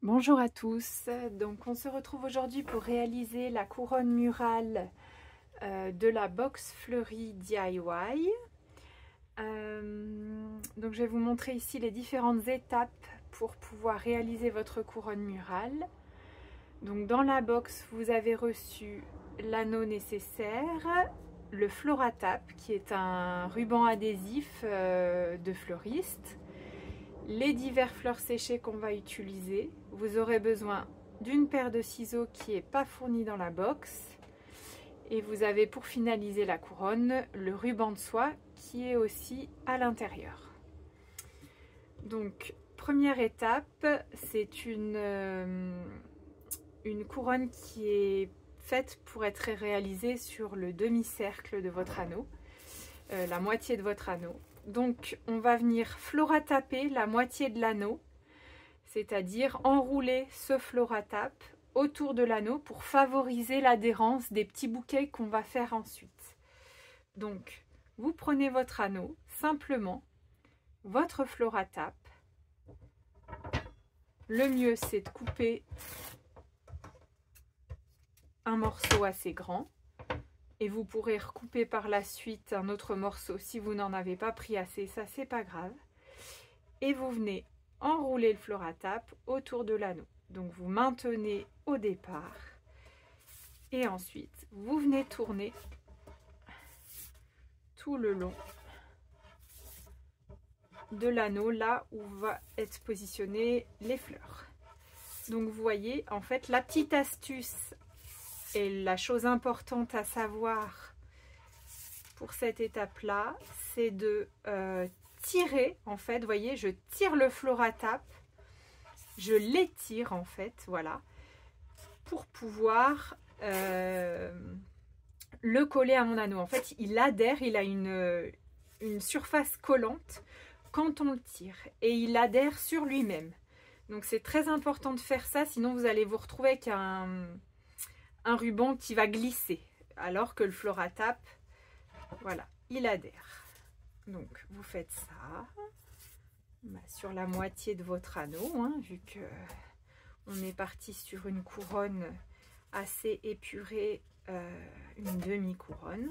Bonjour à tous, donc on se retrouve aujourd'hui pour réaliser la couronne murale de la box fleurie DIY. Donc je vais vous montrer ici les différentes étapes pour pouvoir réaliser votre couronne murale. Donc dans la box vous avez reçu l'anneau nécessaire, le Floratap qui est un ruban adhésif de fleuriste, les divers fleurs séchées qu'on va utiliser. Vous aurez besoin d'une paire de ciseaux qui n'est pas fournie dans la box. Et vous avez pour finaliser la couronne le ruban de soie qui est aussi à l'intérieur. Donc première étape, c'est une couronne qui est faite pour être réalisée sur le demi-cercle de votre anneau, la moitié de votre anneau. Donc on va venir florataper la moitié de l'anneau, c'est-à-dire enrouler ce floratap autour de l'anneau pour favoriser l'adhérence des petits bouquets qu'on va faire ensuite. Donc vous prenez votre anneau, simplement votre floratap. Le mieux c'est de couper un morceau assez grand. Et vous pourrez recouper par la suite un autre morceau si vous n'en avez pas pris assez, ça c'est pas grave. Et vous venez enrouler le floratap autour de l'anneau. Donc vous maintenez au départ et ensuite vous venez tourner tout le long de l'anneau là où va être positionné les fleurs. Donc vous voyez, en fait la petite astuce et la chose importante à savoir pour cette étape-là, c'est de tirer, en fait, vous voyez, je tire le floratap, je l'étire en fait, voilà, pour pouvoir le coller à mon anneau. En fait, il adhère, il a une surface collante quand on le tire et il adhère sur lui-même. Donc c'est très important de faire ça, sinon vous allez vous retrouver avec un ruban qui va glisser alors que le floratap, voilà, il adhère. Donc vous faites ça sur la moitié de votre anneau, hein, vu que on est parti sur une couronne assez épurée, une demi-couronne.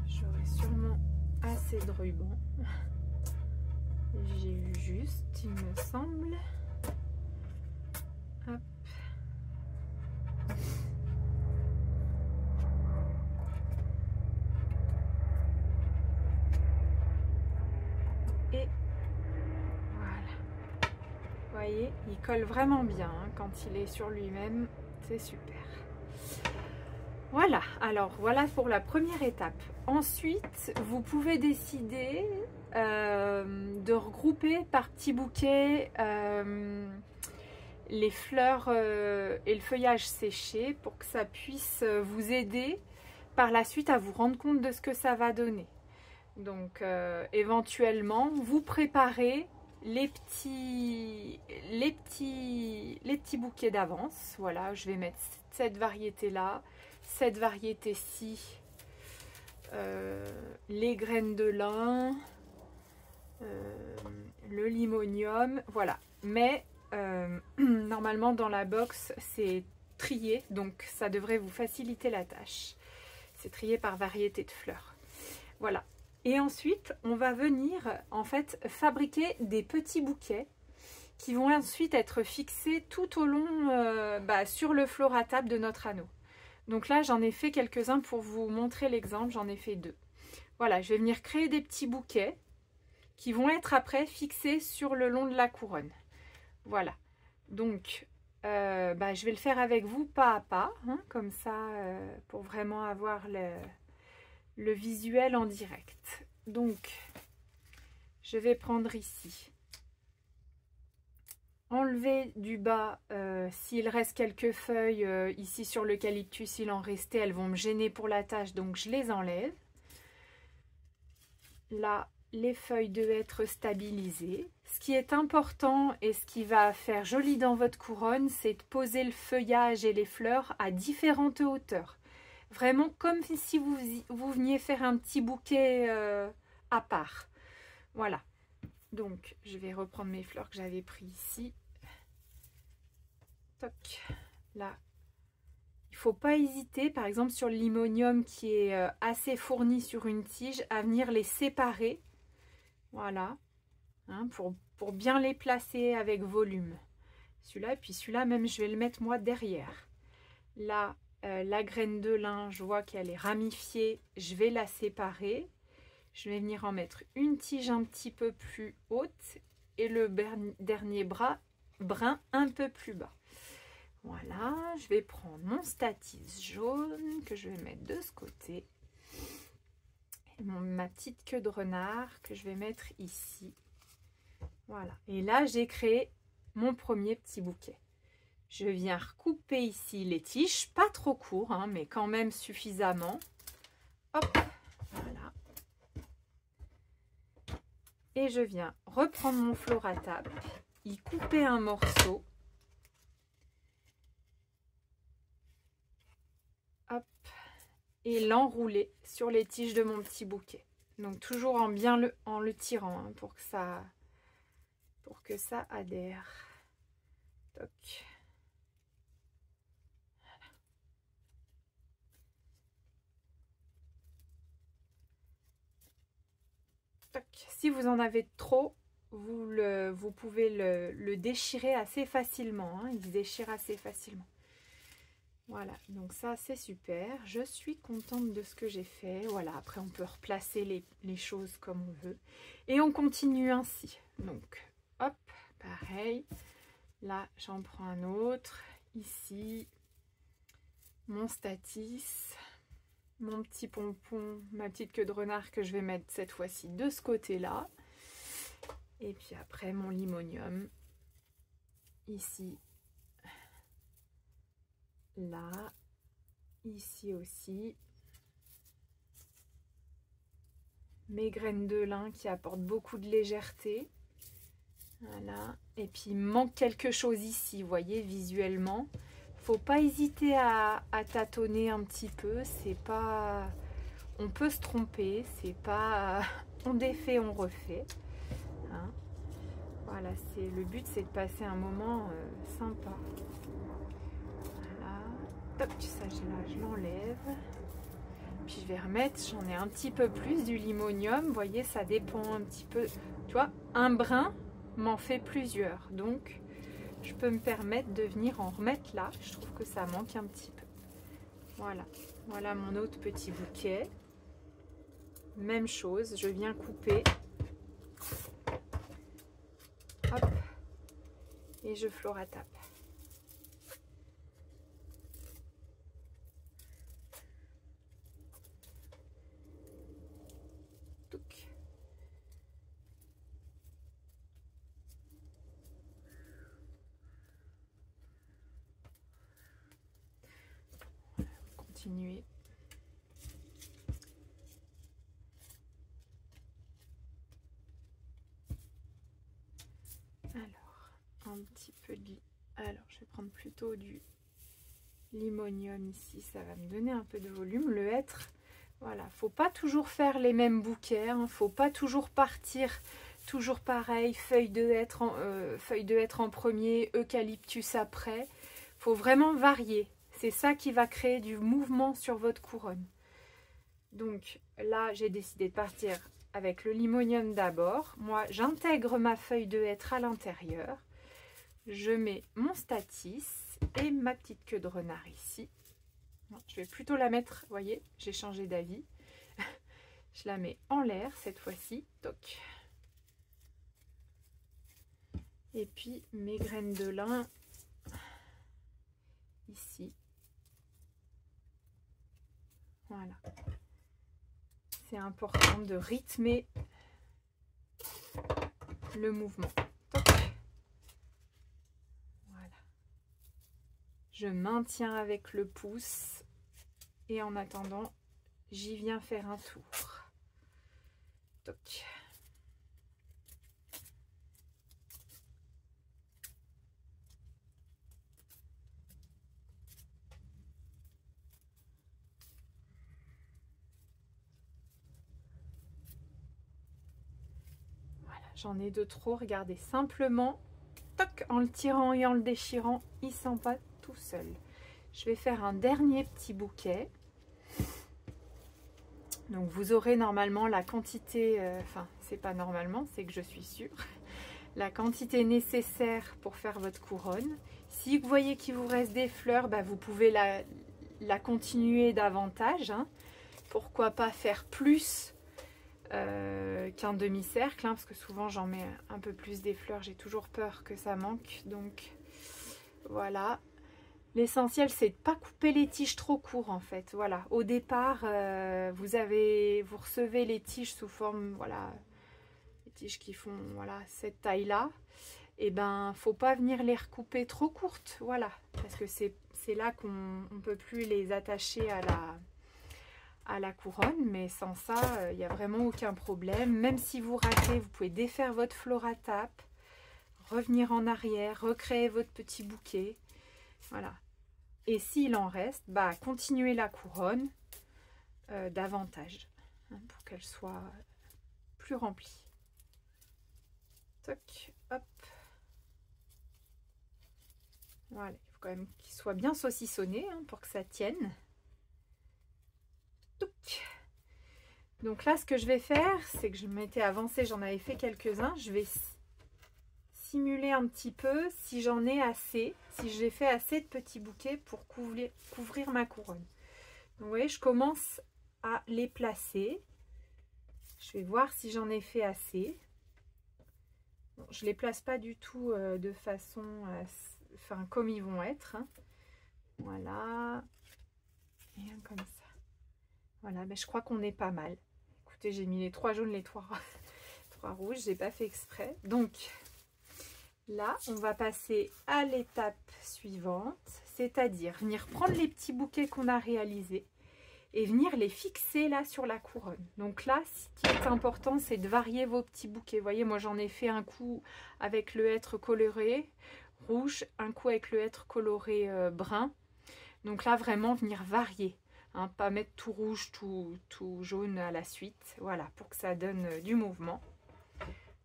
J'aurai sûrement assez de ruban. J'ai eu juste, il me semble. Hop. Et voilà. Vous voyez, il colle vraiment bien hein, quand il est sur lui-même. C'est super. Voilà, alors voilà pour la première étape. Ensuite, vous pouvez décider de regrouper par petits bouquets les fleurs et le feuillage séché pour que ça puisse vous aider par la suite à vous rendre compte de ce que ça va donner. Donc éventuellement, vous préparez les petits bouquets d'avance. Voilà, je vais mettre cette variété-là, cette variété-ci, les graines de lin, le limonium, voilà. Mais normalement dans la box c'est trié, donc ça devrait vous faciliter la tâche. C'est trié par variété de fleurs. Voilà. Et ensuite on va venir en fait fabriquer des petits bouquets qui vont ensuite être fixés tout au long sur le floratap de notre anneau. Donc là j'en ai fait quelques-uns pour vous montrer l'exemple, j'en ai fait 2. Voilà, je vais venir créer des petits bouquets qui vont être après fixés sur le long de la couronne. Voilà, donc je vais le faire avec vous pas à pas, hein, comme ça pour vraiment avoir le visuel en direct. Donc je vais prendre ici, enlever du bas s'il reste quelques feuilles ici sur l'eucalyptus, il en restait, elles vont me gêner pour la tâche, donc je les enlève. Là les feuilles de hêtre stabilisées. Ce qui est important et ce qui va faire joli dans votre couronne, c'est de poser le feuillage et les fleurs à différentes hauteurs. Vraiment comme si vous veniez faire un petit bouquet à part. Voilà. Donc, je vais reprendre mes fleurs que j'avais prises ici. Toc. Là. Il ne faut pas hésiter, par exemple sur le limonium qui est assez fourni sur une tige, à venir les séparer. Voilà. Hein, pour bien les placer avec volume. Celui-là, et puis celui-là même, je vais le mettre moi derrière. Là, la graine de lin, je vois qu'elle est ramifiée. Je vais la séparer. Je vais venir en mettre une tige un petit peu plus haute et le dernier brin un peu plus bas. Voilà, je vais prendre mon statis jaune que je vais mettre de ce côté. Et ma petite queue de renard que je vais mettre ici. Voilà, et là j'ai créé mon premier petit bouquet. Je viens recouper ici les tiges, pas trop court, hein, mais quand même suffisamment. Hop, voilà. Et je viens reprendre mon floratable, y couper un morceau. Hop, et l'enrouler sur les tiges de mon petit bouquet. Donc toujours en le tirant hein, pour que ça adhère. Toc. Toc. Si vous en avez trop, vous pouvez le déchirer assez facilement. Hein, il se déchire assez facilement. Voilà, donc ça c'est super. Je suis contente de ce que j'ai fait. Voilà, après on peut replacer les choses comme on veut. Et on continue ainsi. Donc, hop, pareil. Là, j'en prends un autre. Ici, mon statis, mon petit pompon, ma petite queue de renard que je vais mettre cette fois-ci de ce côté-là. Et puis après, mon limonium. Ici. Là. Ici aussi. Mes graines de lin qui apportent beaucoup de légèreté. Voilà. Et puis il manque quelque chose ici, vous voyez, visuellement. Faut pas hésiter à tâtonner un petit peu. C'est pas... On peut se tromper. C'est pas... On défait, on refait. Hein. Voilà, le but, c'est de passer un moment sympa. Voilà. Hop, ça, là, je l'enlève. Puis je vais remettre, j'en ai un petit peu plus du limonium. Vous voyez, ça dépend un petit peu. Tu vois, un brin m'en fait plusieurs. Donc, je peux me permettre de venir en remettre là. Je trouve que ça manque un petit peu. Voilà. Voilà mon autre petit bouquet. Même chose, je viens couper. Hop. Et je floratape. Continuer. Alors, un petit peu de... Alors, je vais prendre plutôt du limonium ici. Ça va me donner un peu de volume. Le hêtre, voilà. Faut pas toujours faire les mêmes bouquets. Hein. Faut pas toujours partir toujours pareil. Feuille de hêtre en premier, eucalyptus après. Faut vraiment varier. C'est ça qui va créer du mouvement sur votre couronne. Donc là, j'ai décidé de partir avec le limonium d'abord. Moi, j'intègre ma feuille de hêtre à l'intérieur. Je mets mon statis et ma petite queue de renard ici. Je vais plutôt la mettre, vous voyez, j'ai changé d'avis. Je la mets en l'air cette fois-ci. Toc. Et puis mes graines de lin ici. Voilà. C'est important de rythmer le mouvement. Toc. Voilà. Je maintiens avec le pouce et en attendant, j'y viens faire un tour. Toc. j'en ai de trop, regardez, simplement, toc, en le tirant et en le déchirant, il s'en va tout seul. Je vais faire un dernier petit bouquet. Donc vous aurez normalement la quantité, enfin c'est pas normalement, c'est que je suis sûre, la quantité nécessaire pour faire votre couronne. Si vous voyez qu'il vous reste des fleurs, bah, vous pouvez la continuer davantage, hein. Pourquoi pas faire plus qu'un demi-cercle, hein, parce que souvent j'en mets un peu plus des fleurs, j'ai toujours peur que ça manque. Donc voilà. L'essentiel, c'est de ne pas couper les tiges trop court en fait. Voilà. Au départ, vous recevez les tiges sous forme, voilà, les tiges qui font voilà, cette taille-là. Et ben, faut pas venir les recouper trop courtes. Voilà. Parce que c'est là qu'on ne peut plus les attacher à la couronne. Mais sans ça, il n'y a vraiment aucun problème. Même si vous ratez, vous pouvez défaire votre floratape, revenir en arrière, recréer votre petit bouquet. Voilà. Et s'il en reste, bah, continuez la couronne davantage, hein, pour qu'elle soit plus remplie. Toc, hop. Voilà, il faut quand même qu'il soit bien saucissonné, hein, pour que ça tienne. Touc. Donc là, ce que je vais faire, c'est que je m'étais avancée, j'en avais fait quelques-uns. Je vais simuler un petit peu si j'en ai assez, si j'ai fait assez de petits bouquets pour couvrir ma couronne. Donc vous voyez, je commence à les placer. Je vais voir si j'en ai fait assez. Bon, je les place pas du tout de façon, enfin comme ils vont être, hein. Voilà, et un comme ça. Voilà, mais je crois qu'on est pas mal. Écoutez, j'ai mis les 3 jaunes, les 3 rouges, j'ai pas fait exprès. Donc là, on va passer à l'étape suivante, c'est-à-dire venir prendre les petits bouquets qu'on a réalisés et venir les fixer là sur la couronne. Donc là, ce qui est important, c'est de varier vos petits bouquets. Vous voyez, moi j'en ai fait un coup avec le hêtre coloré rouge, un coup avec le hêtre coloré brun. Donc là, vraiment venir varier, hein, pas mettre tout rouge, tout jaune à la suite. Voilà, pour que ça donne du mouvement.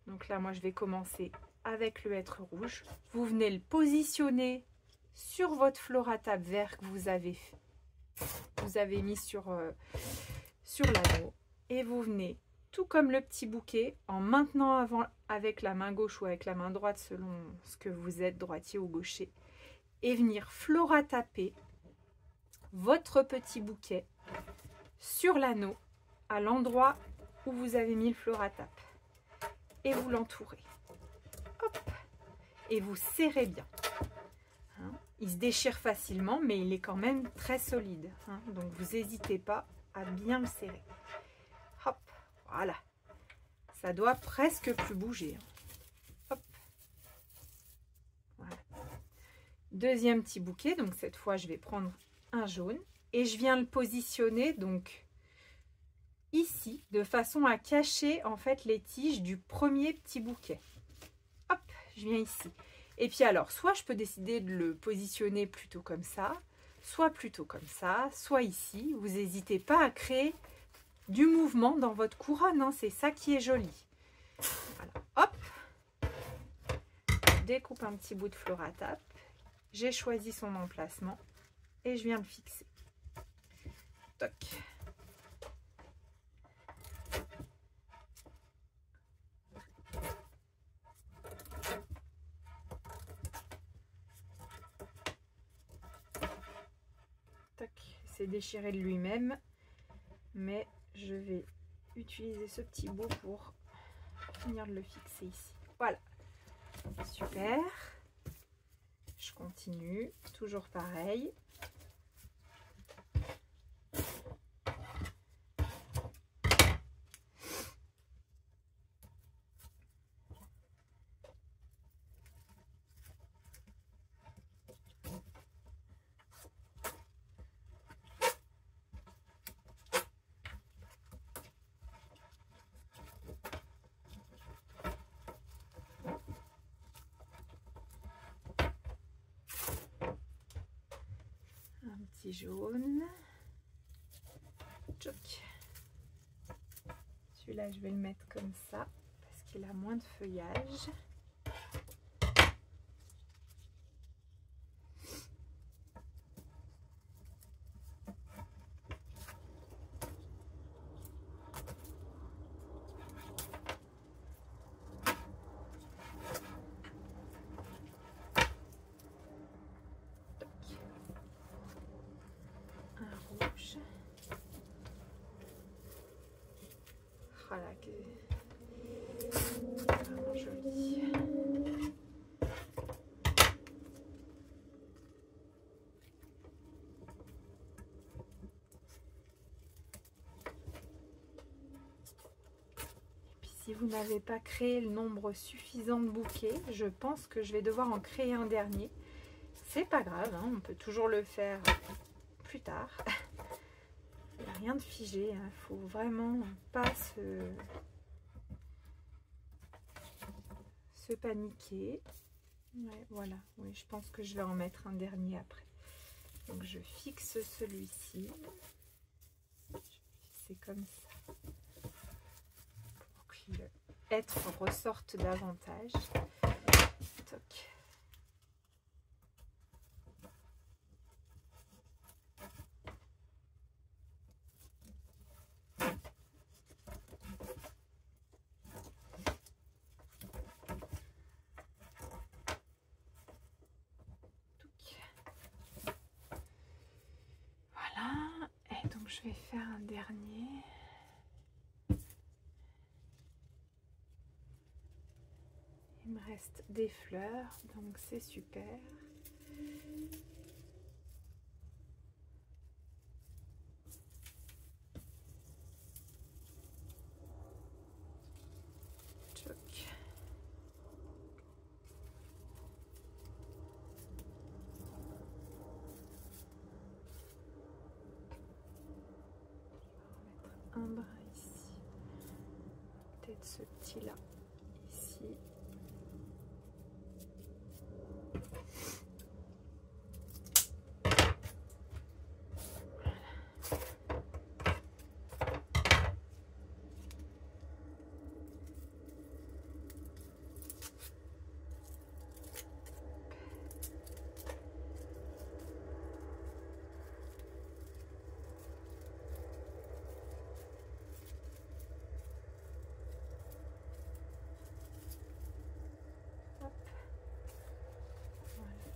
Donc là, moi je vais commencer avec le hêtre rouge. Vous venez le positionner sur votre floratape vert que vous avez mis sur l'anneau. Et vous venez, tout comme le petit bouquet, en maintenant avant avec la main gauche ou avec la main droite, selon ce que vous êtes, droitier ou gaucher, et venir florataper votre petit bouquet sur l'anneau, à l'endroit où vous avez mis le floratape. Et vous l'entourez. Hop. Et vous serrez bien. Hein, il se déchire facilement, mais il est quand même très solide. Hein, donc vous n'hésitez pas à bien le serrer. Hop, voilà. Ça doit presque plus bouger. Hein. Hop. Voilà. Deuxième petit bouquet. Donc cette fois, je vais prendre un jaune. Et je viens le positionner donc ici, de façon à cacher en fait les tiges du premier petit bouquet. Hop, je viens ici. Et puis alors, soit je peux décider de le positionner plutôt comme ça, soit plutôt comme ça, soit ici. Vous n'hésitez pas à créer du mouvement dans votre couronne, hein, c'est ça qui est joli. Voilà, hop. Je découpe un petit bout de floratape. J'ai choisi son emplacement et je viens le fixer. Toc. C'est déchiré de lui-même, mais je vais utiliser ce petit bout pour finir de le fixer ici. Voilà, super. Je continue, toujours pareil. Jaune. Celui-là, je vais le mettre comme ça parce qu'il a moins de feuillage. Voilà, qui est vraiment joli. Et puis si vous n'avez pas créé le nombre suffisant de bouquets, je pense que je vais devoir en créer un dernier. C'est pas grave, hein, on peut toujours le faire plus tard. Il n'y a rien de figé, hein. Faut vraiment pas se paniquer. Ouais, voilà, oui, je pense que je vais en mettre un dernier après. Donc je fixe celui-ci. Je vais fixer comme ça pour que le être ressorte davantage. Toc. Je vais faire un dernier. Il me reste des fleurs, donc c'est super. Tchoc. Un brin ici, peut-être ce petit là ici.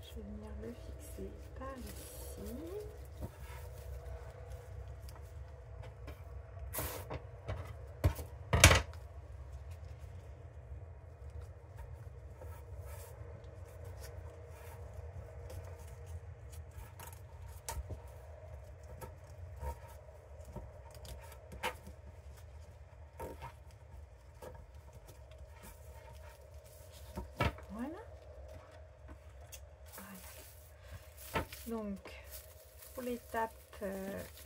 Je vais venir le fixer par ici. Donc, pour l'étape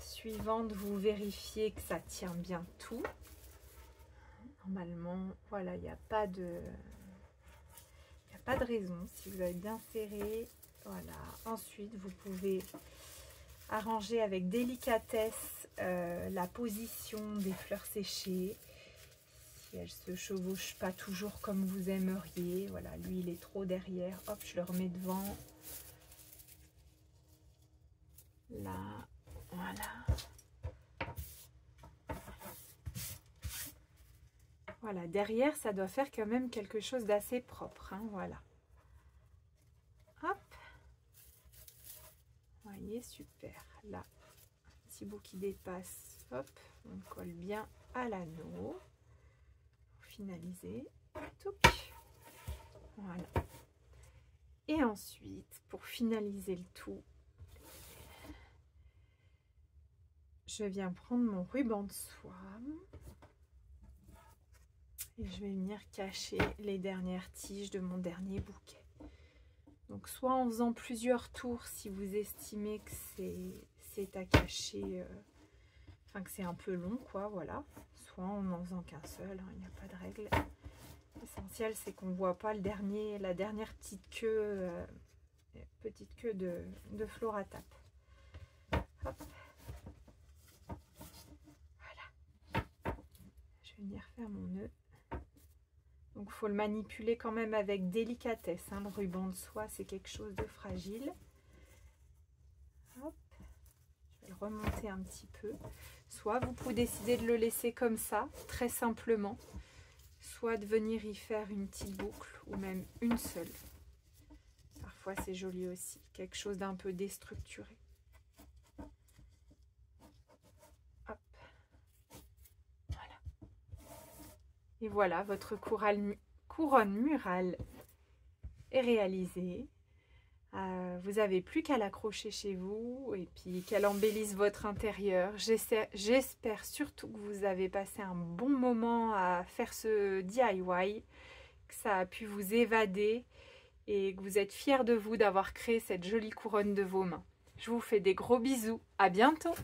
suivante, vous vérifiez que ça tient bien tout. Normalement, voilà, il n'y a pas de raison. Si vous avez bien serré, voilà. Ensuite, vous pouvez arranger avec délicatesse la position des fleurs séchées. Si elles ne se chevauchent pas toujours comme vous aimeriez. Voilà, lui, il est trop derrière. Hop, je le remets devant. Là, voilà. Voilà, derrière, ça doit faire quand même quelque chose d'assez propre, hein, voilà. Hop. Vous voyez, super. Là, un petit bout qui dépasse, hop, on colle bien à l'anneau. Pour finaliser. Touc. Voilà. Et ensuite, pour finaliser le tout, je viens prendre mon ruban de soie et je vais venir cacher les dernières tiges de mon dernier bouquet. Donc soit en faisant plusieurs tours si vous estimez que c'est à cacher, enfin que c'est un peu long quoi, voilà. Soit en n'en faisant qu'un seul, hein, il n'y a pas de règle. L'essentiel c'est qu'on ne voit pas la dernière petite queue, de Floratap. Hop. Voilà. Je vais venir faire mon nœud. Donc il faut le manipuler quand même avec délicatesse, hein. Le ruban de soie, c'est quelque chose de fragile. Hop. Je vais le remonter un petit peu. Soit vous pouvez décider de le laisser comme ça, très simplement, soit de venir y faire une petite boucle ou même une seule. Parfois c'est joli aussi, quelque chose d'un peu déstructuré. Hop. Voilà. Et voilà, votre couronne murale est réalisée. Vous n'avez plus qu'à l'accrocher chez vous et puis qu'elle embellisse votre intérieur. J'espère surtout que vous avez passé un bon moment à faire ce DIY, que ça a pu vous évader et que vous êtes fiers de vous d'avoir créé cette jolie couronne de vos mains. Je vous fais des gros bisous, à bientôt!